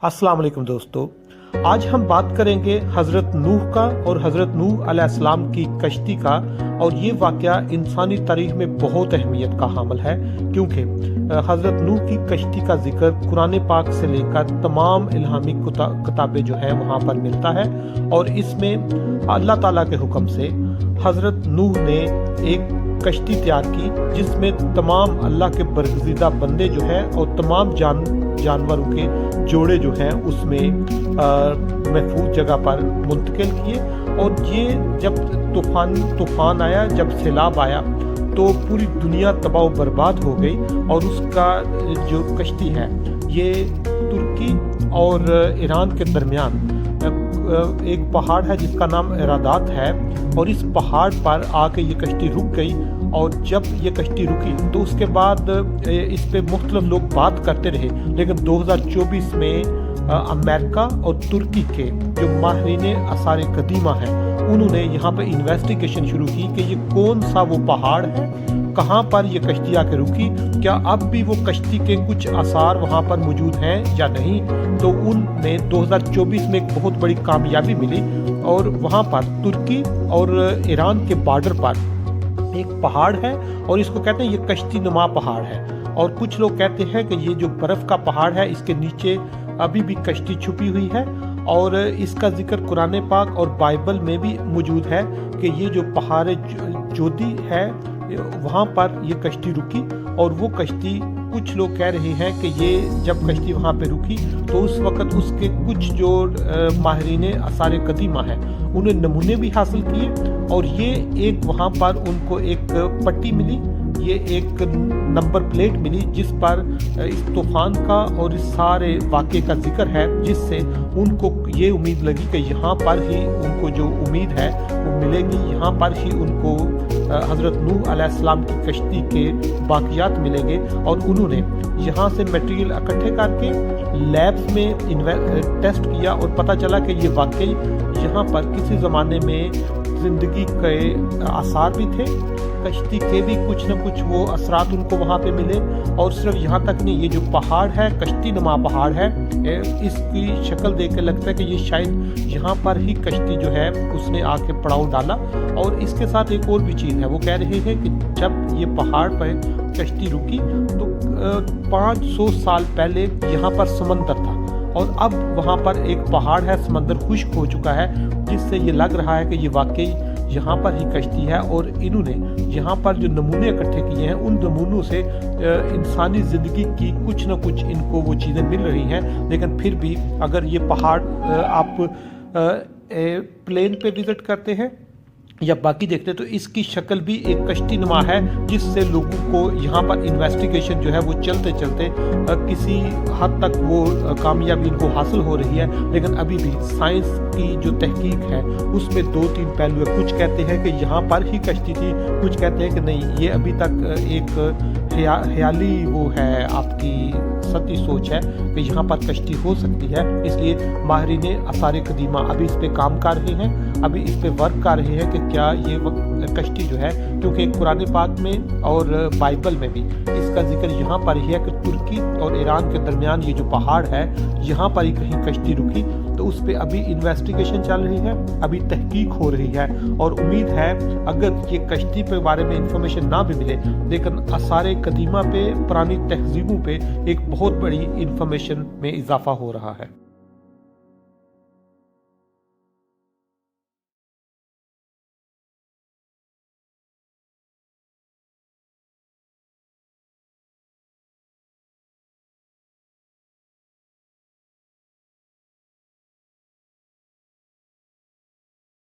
अस्सलाम वालेकुम दोस्तों, आज हम बात करेंगे हज़रत नूह का और हज़रत नूह अलैहिस्सलाम की कश्ती का। और ये वाक़या इंसानी तारीख़ में बहुत अहमियत का हामिल है, क्योंकि हज़रत नूह की कश्ती का जिक्र कुरान पाक से लेकर तमाम इल्हामी किताबें जो है वहाँ पर मिलता है। और इसमें अल्लाह ताला के हुक्म से हज़रत नूह ने एक कश्ती तैयार की, जिसमें तमाम अल्लाह के बरगज़ीदा बंदे जो हैं और तमाम जानवरों के जोड़े जो हैं उसमें महफूज जगह पर मुंतकिल किए। और ये जब तूफ़ान आया, जब सैलाब आया, तो पूरी दुनिया तबाह बर्बाद हो गई। और उसका जो कश्ती है ये तुर्की और ईरान के दरमियान एक पहाड़ है जिसका नाम इरादात है, और इस पहाड़ पर आके ये कश्ती रुक गई। और जब ये कश्ती रुकी तो उसके बाद इस पे मुख्तलिफ लोग बात करते रहे, लेकिन 2024 में अमेरिका और तुर्की के जो माहिरीन आसार कदीमा हैं उन्होंने यहाँ पर इन्वेस्टिगेशन शुरू की कि ये कौन सा वो पहाड़ है, कहाँ पर ये कश्ती आके रुकी, क्या अब भी वो कश्ती के कुछ आसार वहाँ पर मौजूद हैं या नहीं। तो उनमें 2024 में एक बहुत बड़ी कामयाबी मिली, और वहाँ पर तुर्की और ईरान के बॉर्डर पर एक पहाड़ है, और इसको कहते हैं ये कश्ती नुमा पहाड़ है। और कुछ लोग कहते हैं कि ये जो बर्फ़ का पहाड़ है इसके नीचे अभी भी कश्ती छुपी हुई है। और इसका जिक्र कुरान पाक और बाइबल में भी मौजूद है कि ये जो पहाड़ जोदी है वहाँ पर ये कश्ती रुकी। और वो कश्ती कुछ लोग कह रहे हैं कि ये जब कश्ती वहाँ पे रुकी तो उस वक़्त उसके कुछ जो माहिरीन आसार कदीमा हैं उन्हें नमूने भी हासिल किए, और ये एक वहाँ पर उनको एक पट्टी मिली, ये एक नंबर प्लेट मिली जिस पर इस तूफ़ान का और इस सारे वाक़े का जिक्र है, जिससे उनको ये उम्मीद लगी कि यहाँ पर ही उनको जो उम्मीद है वो मिलेगी, यहाँ पर ही उनको हज़रत नूह अलैहिस्सलाम की कश्ती के बाक़ियात मिलेंगे। और उन्होंने यहाँ से मटेरियल इकट्ठे करके लैब्स में टेस्ट किया, और पता चला कि ये वाकई यहाँ पर किसी ज़माने में ज़िंदगी के आसार भी थे, कश्ती के भी कुछ न कुछ वो असरात उनको वहाँ पे मिले। और सिर्फ यहाँ तक नहीं, ये जो पहाड़ है कश्ती नुमा पहाड़ है, इसकी शक्ल देख के लगता है कि ये शायद यहाँ पर ही कश्ती जो है उसने आके पड़ाव डाला। और इसके साथ एक और भी चीज़ है, वो कह रहे हैं कि जब ये पहाड़ पर कश्ती रुकी तो 500 साल पहले यहाँ पर समंदर था, और अब वहाँ पर एक पहाड़ है, समंदर खुश्क हो चुका है, जिससे ये लग रहा है कि ये वाकई यहाँ पर ही कश्ती है। और इन्होंने यहाँ पर जो नमूने इकट्ठे किए हैं उन नमूनों से इंसानी ज़िंदगी की कुछ न कुछ इनको वो चीज़ें मिल रही हैं। लेकिन फिर भी अगर ये पहाड़ आप प्लेन पे विज़िट करते हैं या बाकी देखते हैं तो इसकी शक्ल भी एक कश्ती नुमा है, जिससे लोगों को यहाँ पर इन्वेस्टिगेशन जो है वो चलते चलते किसी हद तक वो कामयाबी इनको हासिल हो रही है। लेकिन अभी भी साइंस की जो तहकीक है उसमें 2-3 पहलू है। कुछ कहते हैं कि यहाँ पर ही कश्ती थी, कुछ कहते हैं कि नहीं, ये अभी तक एक ख्याली वो है, आपकी सती सोच है कि यहाँ पर कश्ती हो सकती है। इसलिए माहिरीन आसार कदीमा अभी इस पे काम कर रहे हैं, अभी इस पे वर्क कर रहे हैं कि क्या ये कश्ती जो है, क्योंकि कुरान पाक में और बाइबल में भी इसका जिक्र यहाँ पर ही है कि तुर्की और ईरान के दरमियान ये जो पहाड़ है यहाँ पर ही कहीं कश्ती रुकी। तो उस पर अभी इन्वेस्टिगेशन चल रही है, अभी तहकीक हो रही है, और उम्मीद है अगर ये कश्ती के बारे में इंफॉर्मेशन ना भी मिले, लेकिन आसार कदीमा पे, पुरानी तहजीबों पे एक बहुत बड़ी इंफॉर्मेशन में इजाफा हो रहा है।